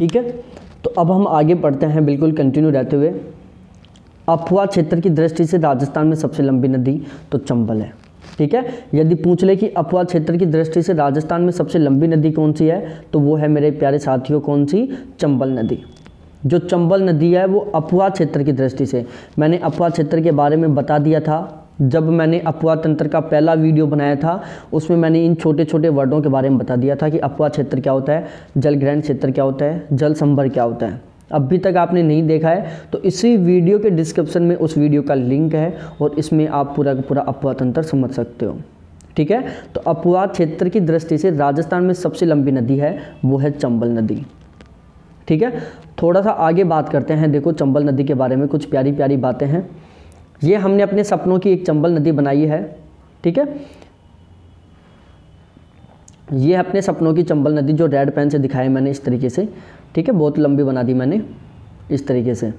ठीक है, तो अब हम आगे बढ़ते हैं बिल्कुल कंटिन्यू रहते हुए। अफवाह क्षेत्र की दृष्टि से राजस्थान में सबसे लंबी नदी तो चंबल है। ठीक है, यदि पूछ ले कि अफवाह क्षेत्र की दृष्टि से राजस्थान में सबसे लंबी नदी कौन सी है, तो वो है मेरे प्यारे साथियों कौन सी, चंबल नदी। जो चंबल नदी है वो अफवाह क्षेत्र की दृष्टि से, मैंने अफवाह क्षेत्र के बारे में बता दिया था जब मैंने अफवाह तंत्र का पहला वीडियो बनाया था, उसमें मैंने इन छोटे छोटे वर्डों के बारे में बता दिया था कि अफवाह क्षेत्र क्या होता है, जल ग्रहण क्षेत्र क्या होता है, जल संभर क्या होता है। अभी तक आपने नहीं देखा है तो इसी वीडियो के डिस्क्रिप्शन में उस वीडियो का लिंक है और इसमें आप पूरा का पूरा अफवाह तंत्र समझ सकते हो। ठीक है, तो अफवाह क्षेत्र की दृष्टि से राजस्थान में सबसे लंबी नदी है वो है चंबल नदी। ठीक है, थोड़ा सा आगे बात करते हैं। देखो चंबल नदी के बारे में कुछ प्यारी प्यारी बातें हैं। ये हमने अपने सपनों की एक चंबल नदी बनाई है। ठीक है, ये अपने सपनों की चंबल नदी जो रेड पेन से दिखाई मैंने इस तरीके से। ठीक है, बहुत लंबी बना दी मैंने इस तरीके से,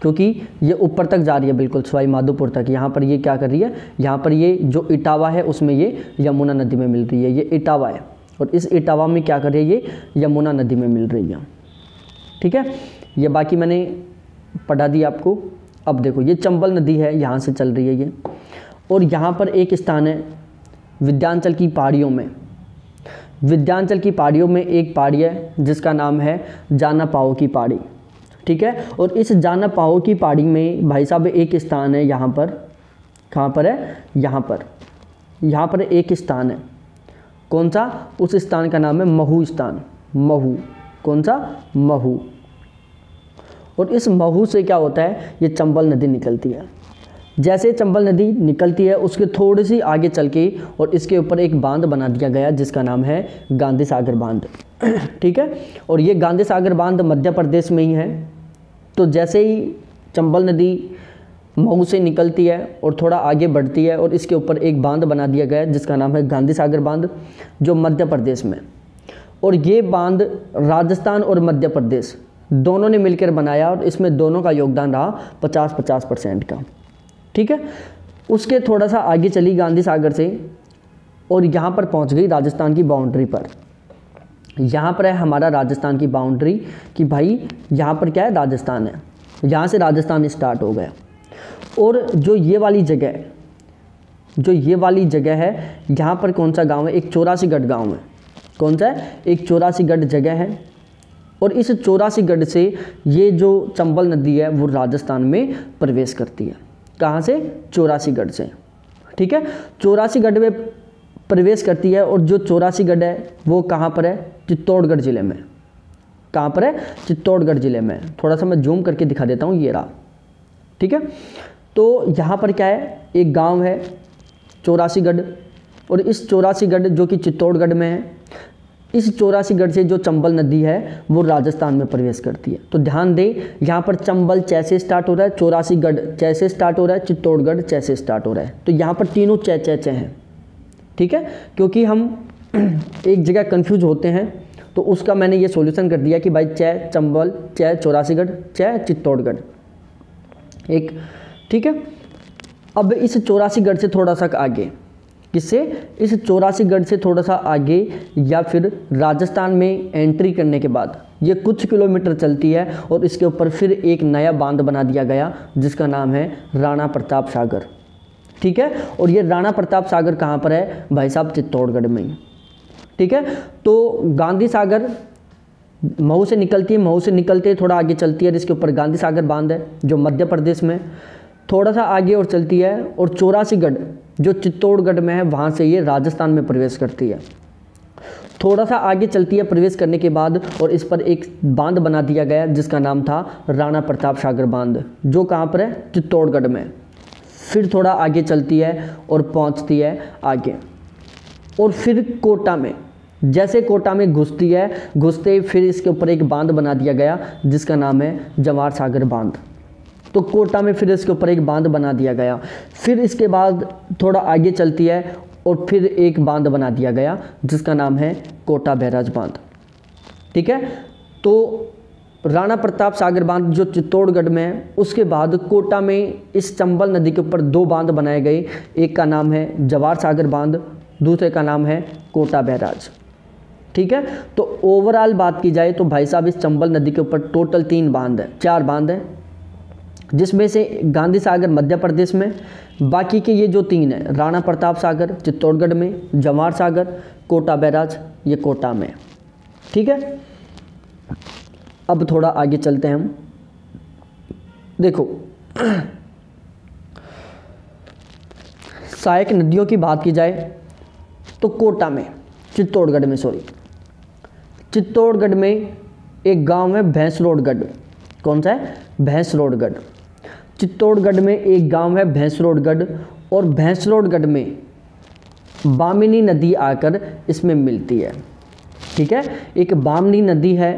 क्योंकि ये ऊपर तक जा रही है बिल्कुल सवाई माधोपुर तक। यहाँ पर ये क्या कर रही है, यहाँ पर ये जो इटावा है उसमें ये यमुना नदी में मिल रही है। ये इटावा है और इस इटावा में क्या कर रही है, ये यमुना नदी में मिल रही है। ठीक है, ये बाकी मैंने पढ़ा दी आपको। अब देखो ये चंबल नदी है, यहाँ से चल रही है ये, और यहाँ पर एक स्थान है विंध्याचल की पहाड़ियों में। विंध्याचल की पहाड़ियों में एक पहाड़ी है जिसका नाम है जाना पाओ की पहाड़ी। ठीक है, और इस जाना पाओ की पहाड़ी में भाई साहब एक स्थान है यहाँ पर, कहाँ पर है, यहाँ पर एक स्थान है। कौन सा, उस स्थान का नाम है महू स्थान। महू, कौन सा, महू। और इस महू से क्या होता है, ये चंबल नदी निकलती है। जैसे चंबल नदी निकलती है उसके थोड़ी सी आगे चल के और इसके ऊपर एक बांध बना दिया गया जिसका नाम है गांधी सागर बांध। ठीक है, और ये गांधी सागर बांध मध्य प्रदेश में ही है। तो जैसे ही चंबल नदी महू से निकलती है और थोड़ा आगे बढ़ती है और इसके ऊपर एक बांध बना दिया गया है जिसका नाम है गांधी सागर बांध, जो मध्य प्रदेश में। और ये बांध राजस्थान और मध्य प्रदेश दोनों ने मिलकर बनाया और इसमें दोनों का योगदान रहा 50-50% का। ठीक है, उसके थोड़ा सा आगे चली गांधी सागर से और यहाँ पर पहुँच गई राजस्थान की बाउंड्री पर। यहाँ पर है हमारा राजस्थान की बाउंड्री कि भाई यहाँ पर क्या है, राजस्थान है। यहाँ से राजस्थान स्टार्ट हो गया। और जो ये वाली जगह है, यहाँ पर कौन सा गांव है, एक 84गढ़ गांव है। कौन सा है, एक 84गढ़ जगह है। और इस 84गढ़ से ये जो चंबल नदी है वो राजस्थान में प्रवेश करती है। कहाँ से, 84गढ़ से। ठीक है, 84गढ़ में प्रवेश करती है। और जो 84गढ़ है वो कहाँ पर है, चित्तौड़गढ़ ज़िले में। कहाँ पर है, चित्तौड़गढ़ ज़िले में। थोड़ा सा मैं जूम करके दिखा देता हूँ, ये रहा। ठीक है, तो यहाँ पर क्या है, एक गांव है 84गढ़, और इस 84गढ़ जो कि चित्तौड़गढ़ में है, इस 84गढ़ से जो चंबल नदी है वो राजस्थान में प्रवेश करती है। तो ध्यान दें, यहाँ पर चंबल च से स्टार्ट हो रहा है, 84गढ़ च से स्टार्ट हो रहा है, चित्तौड़गढ़ च से स्टार्ट हो रहा है। तो यहाँ पर तीनों च हैं। ठीक है, क्योंकि हम एक जगह कंफ्यूज होते हैं तो उसका मैंने ये सॉल्यूशन कर दिया कि भाई च चंबल, च 84गढ़, च चित्तौड़गढ़ एक। ठीक है, अब इस 84गढ़ से थोड़ा सा आगे, किससे, इस 84गढ़ से थोड़ा सा आगे या फिर राजस्थान में एंट्री करने के बाद ये कुछ किलोमीटर चलती है और इसके ऊपर फिर एक नया बांध बना दिया गया जिसका नाम है राणा प्रताप सागर। ठीक है, और ये राणा प्रताप सागर कहाँ पर है भाई साहब, चित्तौड़गढ़ में ही। ठीक है, तो गांधी सागर महू से निकलती है, महू से निकलते थोड़ा आगे चलती है और इसके ऊपर गांधी सागर बांध है जो मध्य प्रदेश में। थोड़ा सा आगे और चलती है और 84गढ़ जो चित्तौड़गढ़ में है वहाँ से ये राजस्थान में प्रवेश करती है। थोड़ा सा आगे चलती है प्रवेश करने के बाद और इस पर एक बांध बना दिया गया जिसका नाम था राणा प्रताप सागर बांध, जो कहाँ पर है, चित्तौड़गढ़ में। फिर थोड़ा आगे चलती है और पहुँचती है आगे, और फिर कोटा में, जैसे कोटा में घुसती है, घुसते फिर इसके ऊपर एक बांध बना दिया गया जिसका नाम है जवाहर सागर बांध। तो कोटा में फिर इसके ऊपर एक बांध बना दिया गया। फिर इसके बाद थोड़ा आगे चलती है और फिर एक बांध बना दिया गया जिसका नाम है कोटा बैराज बांध। ठीक है, तो राणा प्रताप सागर बांध जो चित्तौड़गढ़ में है, उसके बाद कोटा में इस चंबल नदी के ऊपर दो बांध बनाए गए। एक का नाम है जवाहर सागर बांध, दूसरे का नाम है कोटा बैराज। ठीक है। तो ओवरऑल बात की जाए तो भाई साहब इस चंबल नदी के ऊपर टोटल 4 बांध है, जिसमें से गांधी सागर मध्य प्रदेश में, बाकी के ये जो 3 है राणा प्रताप सागर चित्तौड़गढ़ में, जवाहर सागर, कोटा बैराज ये कोटा में, ठीक है। अब थोड़ा आगे चलते हैं हम। देखो सहायक नदियों की बात की जाए तो कोटा में, चित्तौड़गढ़ में चित्तौड़गढ़ में एक गांव है भैंसरोडगढ़। कौन सा है? भैंसरोडगढ़। चित्तौड़गढ़ में एक गांव है भैंसरोडगढ़, और भैंसरोडगढ़ में बामिनी नदी आकर इसमें मिलती है, ठीक है। एक बामिनी नदी है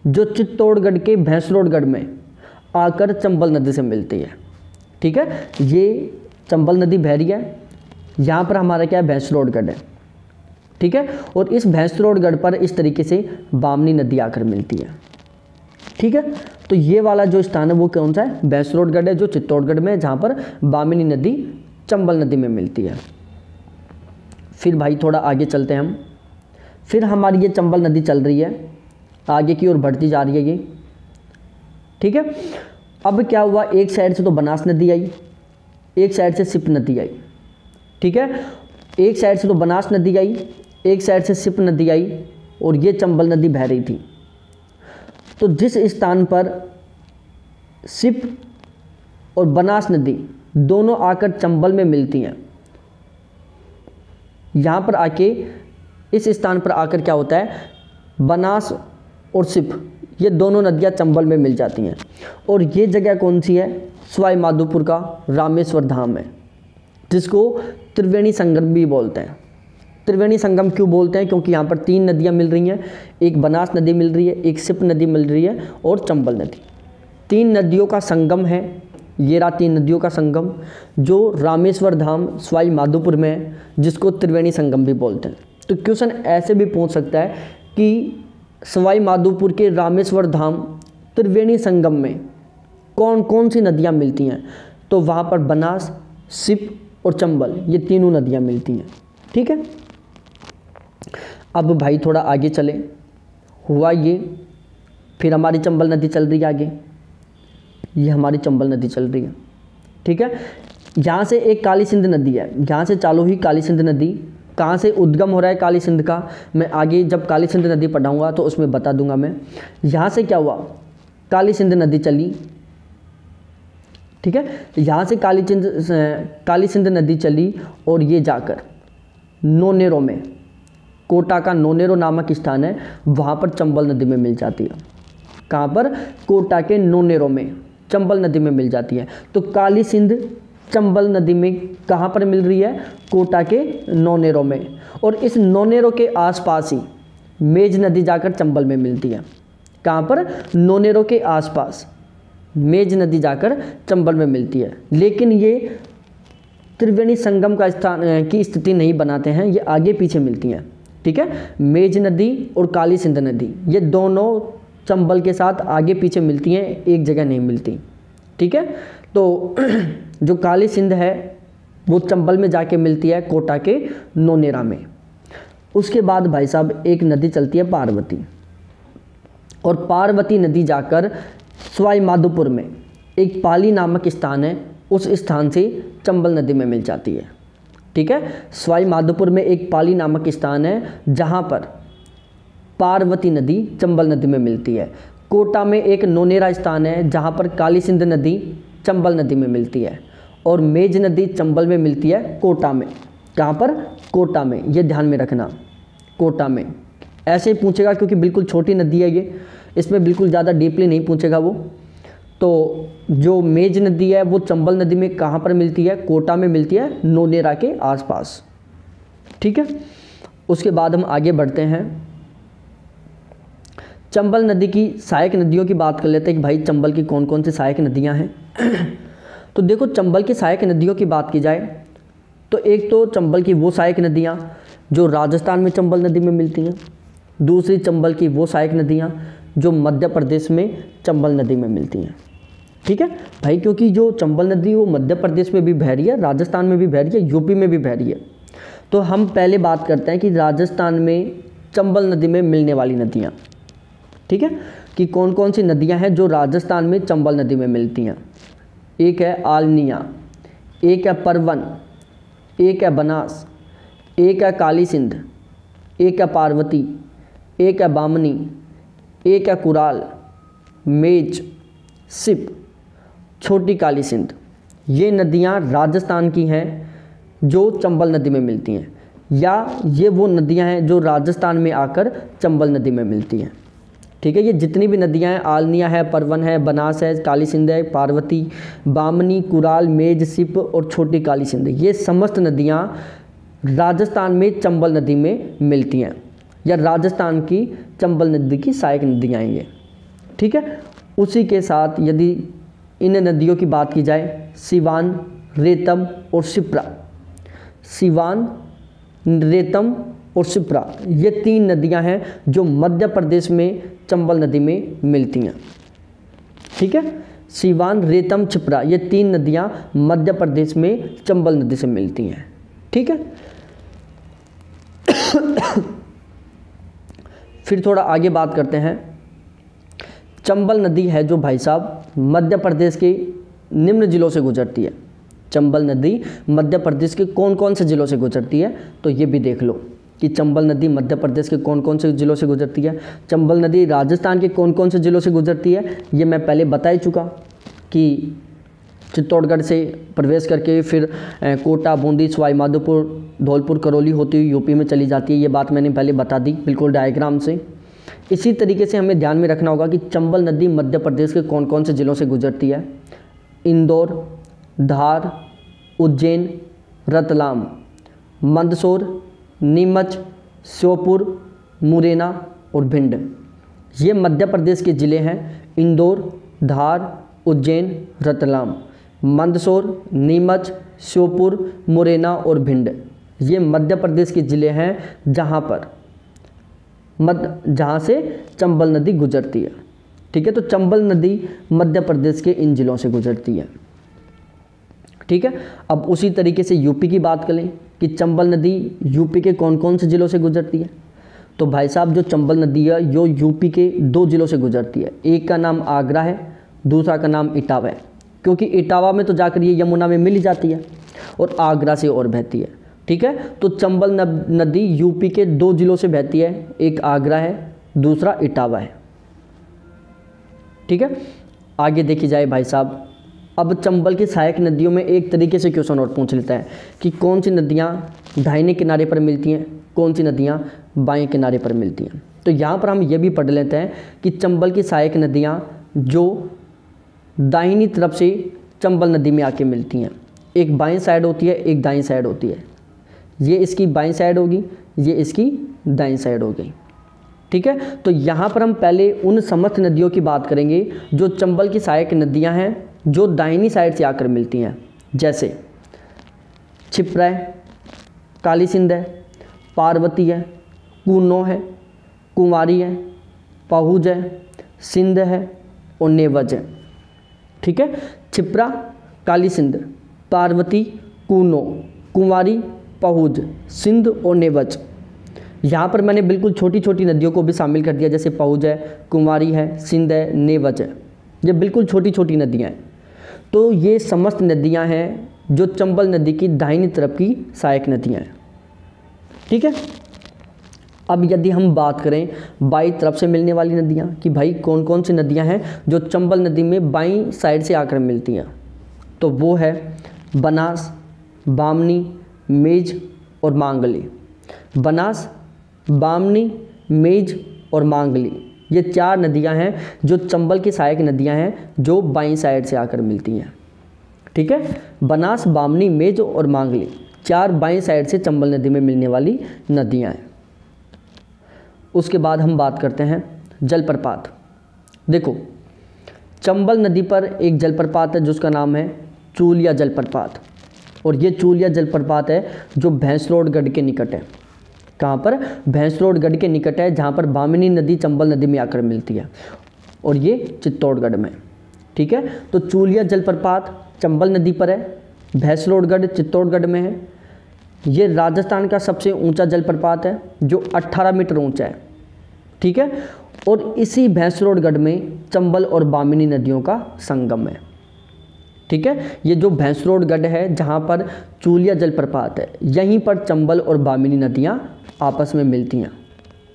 जो चित्तौड़गढ़ के भैंसरोडगढ़ में आकर चंबल नदी से मिलती है, ठीक है। ये चंबल नदी बह रही है, यहाँ पर हमारा क्या है? भैंसरोडगढ़ है, ठीक है। और इस भैंसरोडगढ़ पर इस तरीके से बामनी नदी आकर मिलती है, ठीक है। तो ये वाला जो स्थान है वो कौन सा है? भैंसरोडगढ़ है, जो चित्तौड़गढ़ में, जहाँ पर बामिनी नदी चंबल नदी में मिलती है। फिर भाई थोड़ा आगे चलते हैं हम। फिर हमारी ये चंबल नदी चल रही है, आगे की ओर बढ़ती जा रही है ये, ठीक है। अब क्या हुआ, एक साइड से तो बनास नदी आई, एक साइड से सिप नदी आई, ठीक है। एक साइड से तो बनास नदी आई, एक साइड से सिप नदी आई, और ये चंबल नदी बह रही थी। तो जिस स्थान पर सिप और बनास नदी दोनों आकर चंबल में मिलती हैं, यहाँ पर आके इस स्थान पर आकर क्या होता है, बनास और सिप ये दोनों नदियाँ चंबल में मिल जाती हैं। और ये जगह कौन सी है? सवाई माधोपुर का रामेश्वर धाम है, जिसको त्रिवेणी संगम भी बोलते हैं। त्रिवेणी संगम क्यों बोलते हैं? क्योंकि यहाँ पर 3 नदियाँ मिल रही हैं, एक बनास नदी मिल रही है, एक सिप नदी मिल रही है, और चंबल नदी। 3 नदियों का संगम है, ये रहा 3 नदियों का संगम, जो रामेश्वर धाम सवाई माधोपुर में है, जिसको त्रिवेणी संगम भी बोलते हैं। तो क्वेश्चन ऐसे भी पूछ सकता है कि सवाई माधोपुर के रामेश्वर धाम त्रिवेणी संगम में कौन कौन सी नदियाँ मिलती हैं? तो वहाँ पर बनास, सिप और चंबल ये तीनों नदियाँ मिलती हैं, ठीक है। अब भाई थोड़ा आगे चले, हुआ ये, फिर हमारी चंबल नदी चल रही है आगे, ये हमारी चंबल नदी चल रही है, ठीक है। यहाँ से एक काली सिंध नदी है, यहाँ से चालू हुई काली सिंध नदी। कहाँ से उद्गम हो रहा है काली सिंध का, मैं आगे जब काली सिंध नदी पढ़ाऊँगा तो उसमें बता दूंगा मैं। यहाँ से क्या हुआ, काली सिंध नदी चली, ठीक है। यहाँ से काली सिंध नदी चली, और ये जाकर नोनेरो में, कोटा का नोनेरो नामक स्थान है, वहाँ पर चंबल नदी में मिल जाती है। कहाँ पर? कोटा के नोनेरो में चंबल नदी में मिल जाती है। तो काली सिंध चंबल नदी में कहाँ पर मिल रही है? कोटा के नोनेरो में। और इस नोनेरो के आसपास ही मेज नदी जाकर चंबल में मिलती है। कहाँ पर? नोनेरो के आसपास मेज नदी जाकर चंबल में मिलती है। लेकिन ये त्रिवेणी संगम का स्थान की स्थिति नहीं बनाते हैं, ये आगे पीछे मिलती हैं, ठीक है। मेज नदी और काली सिंध नदी ये दोनों चंबल के साथ आगे पीछे मिलती हैं, एक जगह नहीं मिलती, ठीक है। तो जो काली सिंध है वो चंबल में जाके मिलती है कोटा के नोनेरा में। उसके बाद भाई साहब एक नदी चलती है पार्वती, और पार्वती नदी जाकर सवाई माधोपुर में एक पाली नामक स्थान है, उस स्थान से चंबल नदी में मिल जाती है, ठीक है। सवाई माधोपुर में एक पाली नामक स्थान है जहाँ पर पार्वती नदी चंबल नदी में मिलती है। कोटा में एक नोनेरा स्थान है जहाँ पर काली सिंध नदी चंबल नदी में मिलती है, और मेज नदी चंबल में मिलती है कोटा में। कहाँ पर? कोटा में, ये ध्यान में रखना, कोटा में। ऐसे ही पूछेगा क्योंकि बिल्कुल छोटी नदी है ये, इसमें बिल्कुल ज़्यादा डीपली नहीं पूछेगा वो। तो जो मेज नदी है वो चंबल नदी में कहाँ पर मिलती है? कोटा में मिलती है, नोनेरा के आसपास, ठीक है। उसके बाद हम आगे बढ़ते हैं, चंबल नदी की सहायक नदियों की बात कर लेते हैं कि भाई चंबल की कौन कौन सी सहायक नदियाँ हैं। तो देखो चंबल की सहायक नदियों की बात की जाए तो एक तो चंबल की वो सहायक नदियाँ जो राजस्थान में चंबल नदी में मिलती हैं, दूसरी चंबल की वो सहायक नदियाँ जो मध्य प्रदेश में चंबल नदी में मिलती हैं, ठीक है भाई। क्योंकि जो चंबल नदी वो मध्य प्रदेश में भी बह रही है, राजस्थान में भी बह रही है, यूपी में भी बह रही है। तो हम पहले बात करते हैं कि राजस्थान में चंबल नदी में मिलने वाली नदियाँ। ठीक है, कि कौन कौन सी नदियाँ हैं जो राजस्थान में चंबल नदी में मिलती हैं। एक है आलनिया, एक है परवन, एक है बनास, एक है काली सिंध, एक है पार्वती, एक है बामनी, एक है कुराल, मेज, सिप, छोटी काली सिंध। ये नदियाँ राजस्थान की हैं जो चंबल नदी में मिलती हैं, या ये वो नदियाँ हैं जो राजस्थान में आकर चंबल नदी में मिलती हैं। ठीक है, ये जितनी भी नदियाँ हैं, आलनिया है, परवन है, बनास है, काली सिंध है, पार्वती, बामनी, कुराल, मेज, सिप और छोटी काली सिंध, ये समस्त नदियाँ राजस्थान में चंबल नदी में मिलती हैं, या राजस्थान की चंबल नदी की सहायक नदियाँ हैं ये। ठीक है, उसी के साथ यदि इन नदियों की बात की जाए, सिवान, रेतम और शिप्रा। सिवान, रेतम और शिप्रा, ये 3 नदियां हैं जो मध्य प्रदेश में चंबल नदी में मिलती हैं। ठीक है, सिवान, रेतम, शिप्रा, ये 3 नदियां मध्य प्रदेश में चंबल नदी से मिलती हैं। ठीक है, फिर थोड़ा आगे बात करते हैं। चंबल नदी है जो भाई साहब मध्य प्रदेश के निम्न जिलों से गुजरती है। चंबल नदी मध्य प्रदेश के कौन कौन से जिलों से गुजरती है, तो ये भी देख लो कि चंबल नदी मध्य प्रदेश के कौन कौन से जिलों से गुजरती है। चंबल नदी राजस्थान के कौन कौन से जिलों से गुजरती है, ये मैं पहले बता ही चुका कि चित्तौड़गढ़ से प्रवेश करके फिर कोटा, बूंदी, सवाई माधोपुर, धौलपुर, करौली होती हुई यूपी में चली जाती है। ये बात मैंने पहले बता दी बिल्कुल डायग्राम से। इसी तरीके से हमें ध्यान में रखना होगा कि चंबल नदी मध्य प्रदेश के कौन कौन से जिलों से गुजरती है। इंदौर, धार, उज्जैन, रतलाम, मंदसौर, नीमच, श्योपुर, मुरैना और भिंड, ये मध्य प्रदेश के ज़िले हैं। इंदौर, धार, उज्जैन, रतलाम, मंदसौर, नीमच, श्योपुर, मुरैना और भिंड, ये मध्य प्रदेश के ज़िले हैं जहाँ से चंबल नदी गुजरती है। ठीक है, तो चंबल नदी मध्य प्रदेश के इन जिलों से गुजरती है। ठीक है, अब उसी तरीके से यूपी की बात करें कि चंबल नदी यूपी के कौन कौन से ज़िलों से गुजरती है। तो भाई साहब जो चंबल नदी है यो यूपी के 2 ज़िलों से गुजरती है। एक का नाम आगरा है, दूसरा का नाम इटावा है, क्योंकि इटावा में तो जाकर ये यमुना में मिल ही जाती है और आगरा से और बहती है। ठीक है, तो चंबल नदी यूपी के 2 ज़िलों से बहती है, एक आगरा है, दूसरा इटावा है। ठीक है, आगे देखी जाए भाई साहब, अब चंबल की सहायक नदियों में एक तरीके से क्वेश्चन और पूछ लेता है कि कौन सी नदियाँ दाहिने किनारे पर मिलती हैं, कौन सी नदियाँ बाएं किनारे पर मिलती हैं। तो यहाँ पर हम ये भी पढ़ लेते हैं कि चंबल की सहायक नदियाँ जो दाहिनी तरफ से चंबल नदी में आके मिलती हैं, एक बाएं साइड होती है, एक दाईं साइड होती है। ये इसकी बाईं साइड होगी, ये इसकी दाईं साइड हो गई। ठीक है, तो यहाँ पर हम पहले उन समस्त नदियों की बात करेंगे जो चंबल की सहायक नदियाँ हैं जो दाहिनी साइड से आकर मिलती हैं, जैसे छिप्रा है, काली सिंध है, पार्वती है, कूनो है, कुंवारी है, पहुज है, सिंध है और नेवज है। ठीक है, छिप्रा, काली सिंध, पार्वती, कूनो, कुंवारी, पहुज, सिंध और नेवज। यहाँ पर मैंने बिल्कुल छोटी छोटी नदियों को भी शामिल कर दिया, जैसे पहुज है, कुंवारी है, सिंध है, नेवज है, ये बिल्कुल छोटी छोटी नदियाँ हैं। तो ये समस्त नदियाँ हैं जो चंबल नदी की दाहिनी तरफ की सहायक नदियाँ हैं। ठीक है, अब यदि हम बात करें बाईं तरफ से मिलने वाली नदियाँ कि भाई कौन कौन सी नदियाँ हैं जो चंबल नदी में बाईं साइड से आकर मिलती हैं, तो वो है बनास, बामनी, मेज और मांगली। बनास, बामनी, मेज और मांगली, ये 4 नदियां हैं जो चंबल की सहायक नदियां हैं जो बाईं साइड से आकर मिलती हैं। ठीक है, बनास, बामनी, मेज और मांगली 4 बाईं साइड से चंबल नदी में मिलने वाली नदियां हैं। उसके बाद हम बात करते हैं जलप्रपात। देखो, चंबल नदी पर एक जलप्रपात है जिसका नाम है चूलिया जलप्रपात, और ये चूलिया जलप्रपात है जो भैंसरोडगढ़ के निकट है। कहाँ पर? भैंसरोडगढ़ के निकट है, जहाँ पर बामनी नदी चंबल नदी में आकर मिलती है, और ये चित्तौड़गढ़ में। ठीक है, तो चूलिया जलप्रपात चंबल नदी पर है, भैंसरोडगढ़ चित्तौड़गढ़ में है। ये राजस्थान का सबसे ऊंचा जलप्रपात है जो 18 मीटर ऊंचा है, ठीक है। और इसी भैंसरोडगढ़ में चंबल और बामिनी नदियों का संगम है, ठीक है। ये जो भैंसरोडगढ़ है जहाँ पर चूलिया जलप्रपात है, यहीं पर चंबल और बामिनी नदियाँ आपस में मिलती हैं।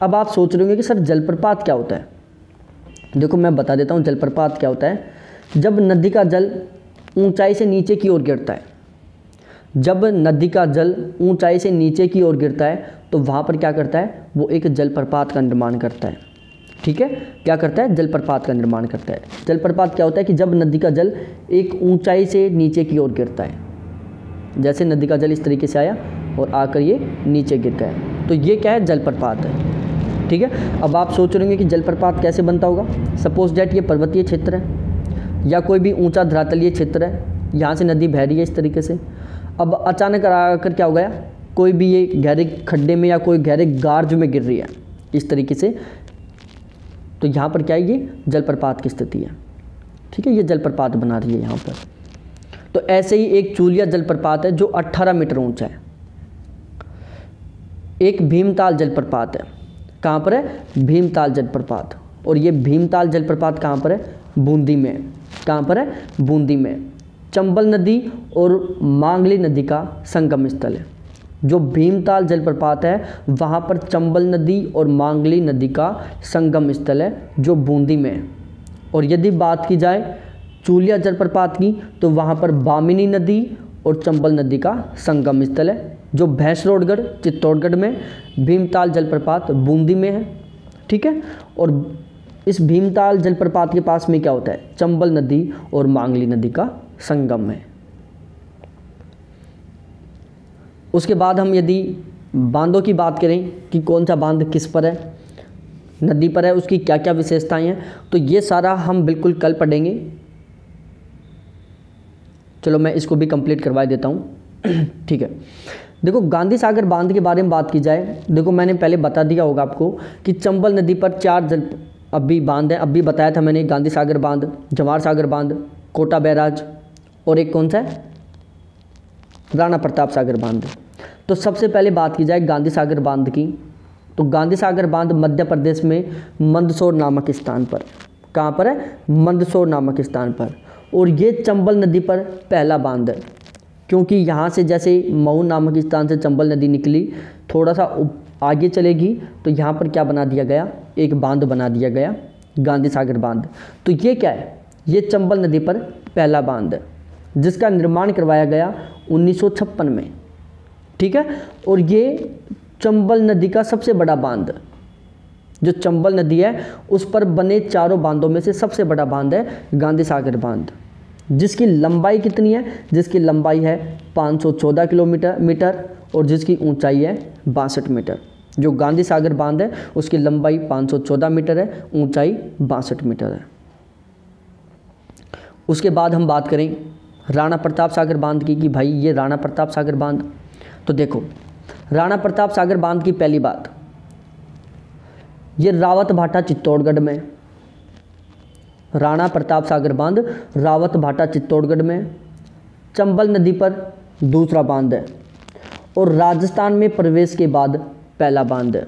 अब आप सोच रहे होंगे कि सर जलप्रपात क्या होता है। देखो मैं बता देता हूँ जलप्रपात क्या होता है। जब नदी का जल ऊंचाई से नीचे की ओर गिरता है, जब नदी का जल ऊंचाई से नीचे की ओर गिरता है तो वहाँ पर क्या करता है, वो एक जलप्रपात का निर्माण करता है, ठीक है। क्या करता है, जलप्रपात का निर्माण करता है। जलप्रपात क्या होता है कि जब नदी का जल एक ऊंचाई से नीचे की ओर गिरता है, जैसे नदी का जल इस तरीके से आया और आकर ये नीचे गिर गया, तो ये क्या है, जलप्रपात है, ठीक है। अब आप सोच रहे होंगे कि जलप्रपात कैसे बनता होगा। सपोज डैट ये पर्वतीय क्षेत्र है या कोई भी ऊंचा धरातलीय क्षेत्र है, यहाँ से नदी बह रही है इस तरीके से। अब अचानक आकर क्या हो गया, कोई भी ये गहरे खड्डे में या कोई गहरे गार्ज में गिर रही है इस तरीके से, तो यहाँ पर क्या है, ये जलप्रपात की स्थिति है, ठीक है। ये जलप्रपात बना रही है यहाँ पर। तो ऐसे ही एक चूलिया जलप्रपात है जो 18 मीटर ऊंचा है। एक भीमताल जलप्रपात है, कहाँ पर है, भीमताल जलप्रपात। और ये भीमताल जलप्रपात कहाँ पर है, बूंदी में। कहाँ पर है, बूंदी में। चंबल नदी और मांगली नदी का संगम स्थल है। जो भीमताल जलप्रपात है वहाँ पर चंबल नदी और मांगली नदी का संगम स्थल है जो बूंदी में है। और यदि बात की जाए चूलिया जलप्रपात की तो वहाँ पर बामिनी नदी और चंबल नदी का संगम स्थल है जो भैंसरोडगढ़ चित्तौड़गढ़ में, भीमताल जलप्रपात बूंदी में है, ठीक है। और इस भीमताल जलप्रपात के पास में क्या होता है, चंबल नदी और मांगली नदी का संगम है। उसके बाद हम यदि बांधों की बात करें कि कौन सा बांध किस पर है, नदी पर है, उसकी क्या क्या विशेषताएं हैं, तो ये सारा हम बिल्कुल कल पढ़ेंगे। चलो मैं इसको भी कंप्लीट करवा देता हूँ ठीक है। देखो गांधी सागर बांध के बारे में बात की जाए, देखो मैंने पहले बता दिया होगा आपको कि चंबल नदी पर 4 जल अभी बांध है, अभी बताया था मैंने, गांधी सागर बांध, जवाहर सागर बांध, कोटा बैराज और एक कौन सा है, राणा प्रताप सागर बांध। तो सबसे पहले बात की जाए गांधी सागर बांध की, तो गांधी सागर बांध मध्य प्रदेश में मंदसौर नामक स्थान पर, कहाँ पर है, मंदसौर नामक स्थान पर। और ये चंबल नदी पर पहला बांध है, क्योंकि यहाँ से जैसे मऊ नामक स्थान से चंबल नदी निकली, थोड़ा सा आगे चलेगी तो यहाँ पर क्या बना दिया गया, एक बांध बना दिया गया, गांधी सागर बांध। तो ये क्या है, ये चंबल नदी पर पहला बांध है जिसका निर्माण करवाया गया 1956 में, ठीक है। और ये चंबल नदी का सबसे बड़ा बांध, जो चंबल नदी है उस पर बने चारों बांधों में से सबसे बड़ा बांध है गांधी सागर बांध, जिसकी लंबाई कितनी है, जिसकी लंबाई है 514 किलोमीटर और जिसकी ऊंचाई है 62 मीटर। जो गांधी सागर बांध है उसकी लंबाई 514 मीटर है, ऊंचाई 62 मीटर है। उसके बाद हम बात करें राणा प्रताप सागर बांध की, कि भाई ये राणा प्रताप सागर बांध, तो देखो राणा प्रताप सागर बांध की पहली बात, ये रावत भाटा चित्तौड़गढ़ में, राणा प्रताप सागर बांध रावत भाटा चित्तौड़गढ़ में, चंबल नदी पर दूसरा बांध है और राजस्थान में प्रवेश के बाद पहला बांध है,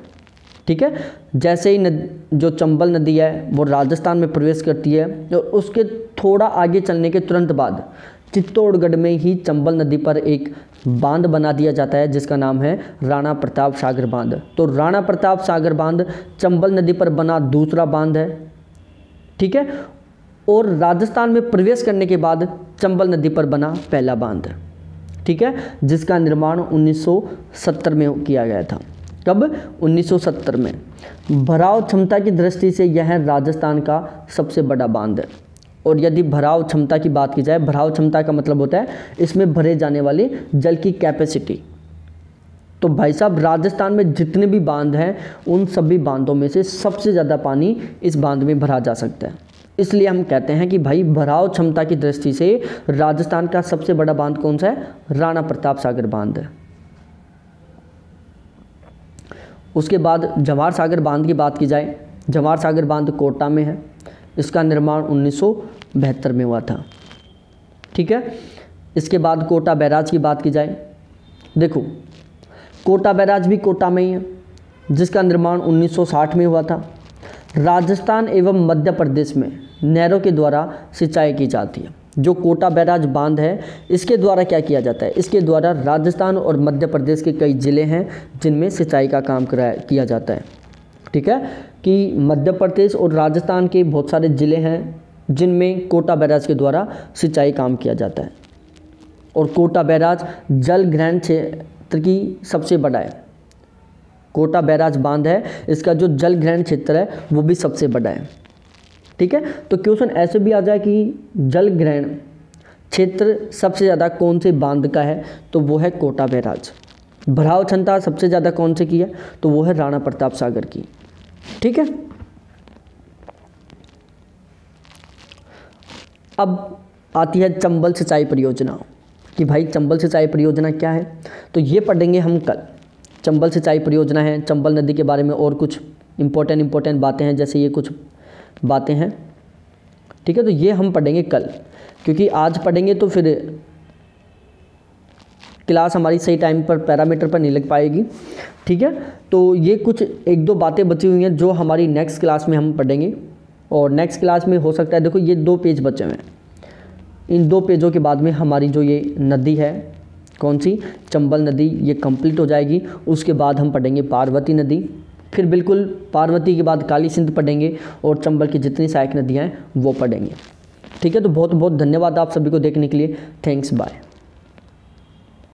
ठीक है। जैसे ही जो चंबल नदी है वो राजस्थान में प्रवेश करती है और उसके थोड़ा आगे चलने के तुरंत बाद चित्तौड़गढ़ में ही चंबल नदी पर एक बांध बना दिया जाता है जिसका नाम है राणा प्रताप सागर बांध। तो राणा प्रताप सागर बांध चंबल नदी पर बना दूसरा बांध है, ठीक है। और राजस्थान में प्रवेश करने के बाद चंबल नदी पर बना पहला बांध, ठीक है, जिसका निर्माण 1970 में किया गया था। कब, 1970 में। भराव क्षमता की दृष्टि से यह राजस्थान का सबसे बड़ा बांध है। और यदि भराव क्षमता की बात की जाए, भराव क्षमता का मतलब होता है इसमें भरे जाने वाले जल की कैपेसिटी। तो भाई साहब राजस्थान में जितने भी बांध हैं उन सभी बांधों में से सबसे ज़्यादा पानी इस बांध में भरा जा सकता है। इसलिए हम कहते हैं कि भाई भराव क्षमता की दृष्टि से राजस्थान का सबसे बड़ा बांध कौन सा है, राणा प्रताप सागर बांध है। उसके बाद जवाहर सागर बांध की बात की जाए, जवाहर सागर बांध कोटा में है, इसका निर्माण 1972 में हुआ था, ठीक है। इसके बाद कोटा बैराज की बात की जाए, देखो कोटा बैराज भी कोटा में ही है, जिसका निर्माण 1960 में हुआ था। राजस्थान एवं मध्य प्रदेश में नहरों के द्वारा सिंचाई की जाती है। जो कोटा बैराज बांध है, इसके द्वारा क्या किया जाता है, इसके द्वारा राजस्थान और मध्य प्रदेश के कई ज़िले हैं जिनमें सिंचाई का काम किया जाता है। ठीक है, कि मध्य प्रदेश और राजस्थान के बहुत सारे ज़िले हैं जिनमें कोटा बैराज के द्वारा सिंचाई काम किया जाता है। और कोटा बैराज जल ग्रहण क्षेत्र की सबसे बड़ा है। कोटा बैराज बांध है, इसका जो जल ग्रहण क्षेत्र है वो भी सबसे बड़ा है। ठीक है, तो क्वेश्चन ऐसे भी आ जाए कि जल ग्रहण क्षेत्र सबसे ज़्यादा कौन से बांध का है, तो वो है कोटा बैराज। भराव क्षमता सबसे ज़्यादा कौन से की है, तो वो है राणा प्रताप सागर की। ठीक है, अब आती है चंबल सिंचाई परियोजना कि भाई चंबल सिंचाई परियोजना क्या है, तो ये पढ़ेंगे हम कल। चंबल सिंचाई परियोजना है, चंबल नदी के बारे में और कुछ इम्पोर्टेंट बातें हैं, जैसे ये कुछ बातें हैं। ठीक है, तो ये हम पढ़ेंगे कल, क्योंकि आज पढ़ेंगे तो फिर क्लास हमारी सही टाइम पर पैरामीटर पर नहीं लग पाएगी। ठीक है, तो ये कुछ 1-2 बातें बची हुई हैं जो हमारी नेक्स्ट क्लास में हम पढ़ेंगे। और नेक्स्ट क्लास में हो सकता है, देखो ये 2 पेज बचे हुए हैं, इन 2 पेजों के बाद में हमारी जो ये नदी है, कौन सी, चंबल नदी, ये कंप्लीट हो जाएगी। उसके बाद हम पढ़ेंगे पार्वती नदी, फिर बिल्कुल पार्वती के बाद काली सिंध पढ़ेंगे और चंबल की जितनी सहायक नदियाँ हैं वो पढ़ेंगे। ठीक है, तो बहुत बहुत धन्यवाद आप सभी को देखने के लिए। Thanks, bye.